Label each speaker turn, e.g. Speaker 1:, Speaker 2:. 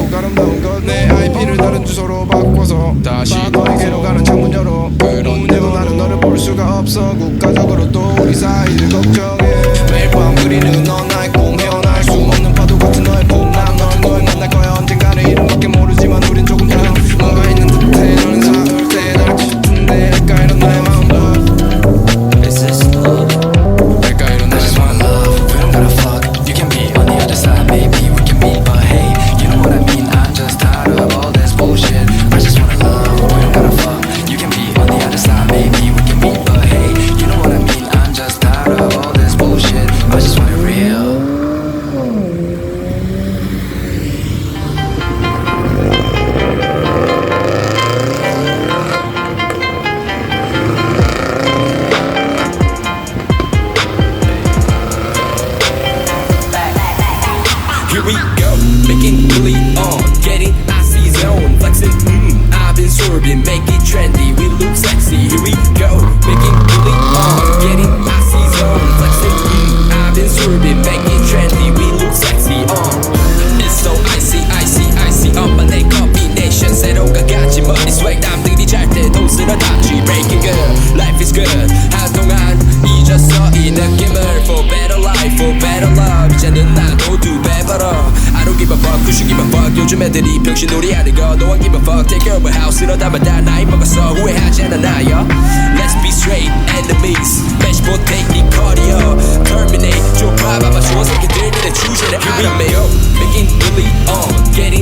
Speaker 1: 더욱 아름다운 것 내 IP를 다른 주소로 바꿔서 다시 너에게로 가는 창문 열어 그런데도 나는 너를 볼 수가 없어 국가적으로 또 우리 사이를 걱정해 매일 밤 그리는 넌 나의 꿈 헤어날 수 없는 파도 같은 너의 품 난 널 만날 거야 언젠가는 이름밖에 모르지만 우린 조금 더 뭔가 있는 듯해 너는 사울 때 날 싶은데 할까 이런 나의 마음
Speaker 2: Is this love?
Speaker 1: 할까 이런 나의 마음
Speaker 2: We don't gotta fuck. You can be on the other side, maybe we can meet, but hey, you know what I mean. I'm just tired of all this bullshit. I just wanna love. We don't gotta fuck. You can be on the other side, maybe we can meet, but hey, you know what I mean. I'm just tired of all this bullshit. I just want it real.
Speaker 3: Here we go, making really on, getting icy zone, flexing, I've been sorbing, make it trendy, we look sexy. Here we go, making really on, getting icy zone, flexing, I've been sorbing, make it trendy, we look sexy. It's so icy, icy, icy, up my neck combination, 새로가 같이 머리 swag, 남들이 잘 때도 쓰러졌지. Break it good, life is good, 한동안 잊었어 이 느낌을. For better life, for better love, 이제는 나도 두 배 벌어. I don't give a fuck, who should give a fuck. 요즘 애들이 병신놀이 하는 거 No one give a fuck, take care of a house 이러다마다 나이 먹었어 후회하지 않아 나요. Let's be straight, enemies match 못해 네 커리어 Terminate, 좁아봐봐 좋은 새끼들 니네 주제를 알아매요. Making really on, getting